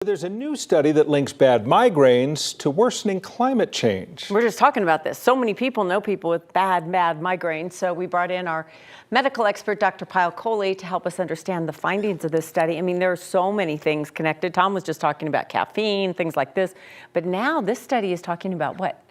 There's a new study that links bad migraines to worsening climate change. We're just talking about this. So many people know people with bad migraines. So we brought in our medical expert, Dr. Pyle Coley, to help us understand the findings of this study. I mean, there are so many things connected. Tom was just talking about caffeine, things like this. But now this study is talking about what?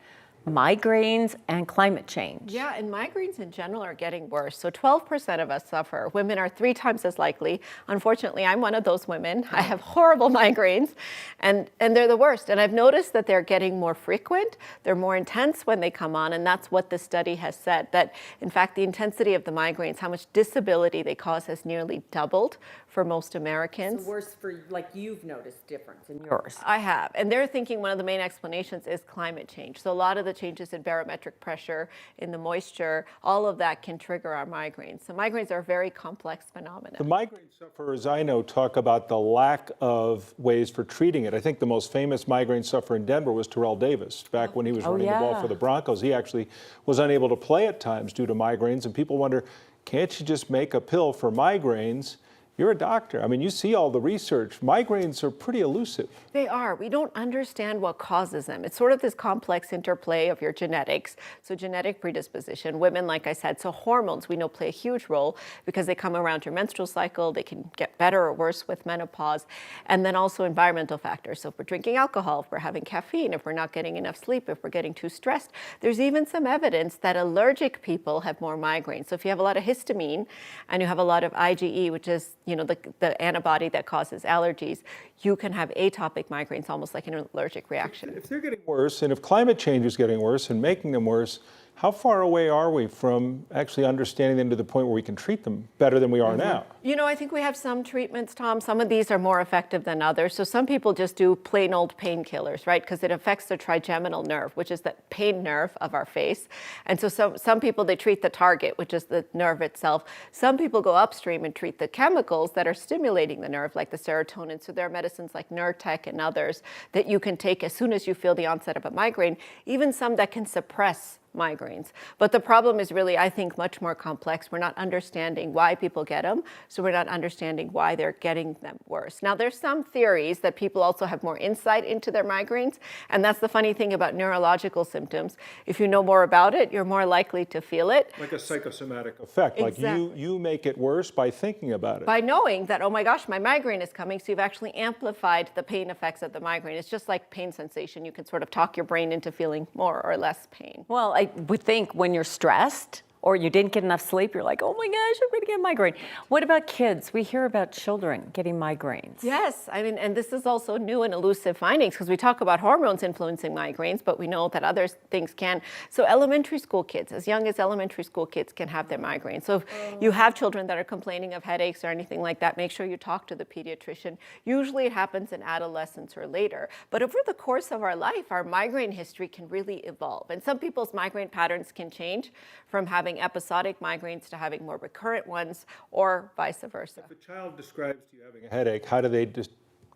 Migraines and climate change. Yeah, and migraines in general are getting worse. So 12% of us suffer. Women are 3 times as likely. Unfortunately, I'm one of those women. I have horrible migraines, and they're the worst. And I've noticed that they're getting more frequent. They're more intense when they come on, and that's what the study has said, that in fact the intensity of the migraines, how much disability they cause, has nearly doubled for most Americans. So worse for, like, you've noticed difference in yours. I have, and they're thinking one of the main explanations is climate change. So a lot of the changes in barometric pressure, in the moisture, all of that can trigger our migraines. So migraines are a very complex phenomenon. The migraine sufferers I know talk about the lack of ways for treating it. I think the most famous migraine sufferer in Denver was Terrell Davis. Back when he was running the ball for the Broncos, he actually was unable to play at times due to migraines, and people wonder, can't you just make a pill for migraines? You're a doctor. I mean, you see all the research. Migraines are pretty elusive. They are. We don't understand what causes them. It's sort of this complex interplay of your genetics. So genetic predisposition, women, like I said, so hormones we know play a huge role because they come around your menstrual cycle. They can get better or worse with menopause. And then also environmental factors. So if we're drinking alcohol, if we're having caffeine, if we're not getting enough sleep, if we're getting too stressed, there's even some evidence that allergic people have more migraines. So if you have a lot of histamine and you have a lot of IgE, which is the antibody that causes allergies, you can have atopic migraines, almost like an allergic reaction. If they're getting worse, and if climate change is getting worse and making them worse, how far away are we from actually understanding them to the point where we can treat them better than we are now? You know, I think we have some treatments, Tom. Some of these are more effective than others. So some people just do plain old painkillers, right? Because it affects the trigeminal nerve, which is the pain nerve of our face. And so some people, they treat the target, which is the nerve itself. Some people go upstream and treat the chemicals that are stimulating the nerve, like the serotonin. So there are medicines like Nurtec and others that you can take as soon as you feel the onset of a migraine, even some that can suppress migraines. But the problem is really, I think, much more complex. We're not understanding why people get them, so we're not understanding why they're getting them worse. Now, there's some theories that people also have more insight into their migraines, and that's the funny thing about neurological symptoms. If you know more about it, you're more likely to feel it. Like a psychosomatic effect, Exactly. Like you make it worse by thinking about it. By knowing that, oh my gosh, my migraine is coming, so you've actually amplified the pain effects of the migraine. It's just like pain sensation. You can sort of talk your brain into feeling more or less pain. Well, I would think when you're stressed or you didn't get enough sleep, you're like, oh my gosh, I'm going to get a migraine. What about kids? We hear about children getting migraines. Yes, I mean, and this is also new and elusive findings because we talk about hormones influencing migraines, but we know that other things can. So elementary school kids, as young as elementary school kids, can have their migraines. So if you have children that are complaining of headaches or anything like that, make sure you talk to the pediatrician. Usually it happens in adolescence or later. But over the course of our life, our migraine history can really evolve. And some people's migraine patterns can change from having episodic migraines to having more recurrent ones, or vice versa. If a child describes to you having a headache, how do they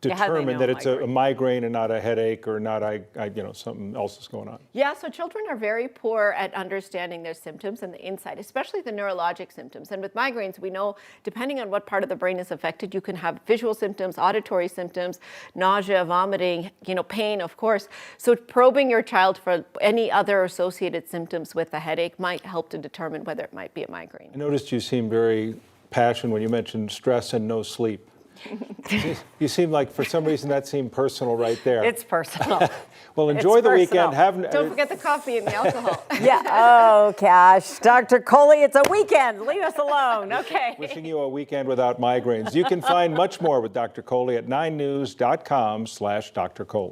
determine know that it's a migraine? migraine and not a headache, or not something else is going on? Yeah, so children are very poor at understanding their symptoms and the insight, especially the neurologic symptoms. And with migraines, we know, depending on what part of the brain is affected, you can have visual symptoms, auditory symptoms, nausea, vomiting, pain, of course. So probing your child for any other associated symptoms with a headache might help to determine whether it might be a migraine. I noticed you seem very passionate when you mentioned stress and no sleep. You seem like, for some reason, that seemed personal right there. It's personal. Well, enjoy the weekend. Don't forget the coffee and the alcohol. Yeah. Oh, gosh. Dr. Coley, it's a weekend. Leave us alone. Okay. Wishing you a weekend without migraines. You can find much more with Dr. Coley at 9news.com/Dr. Coley.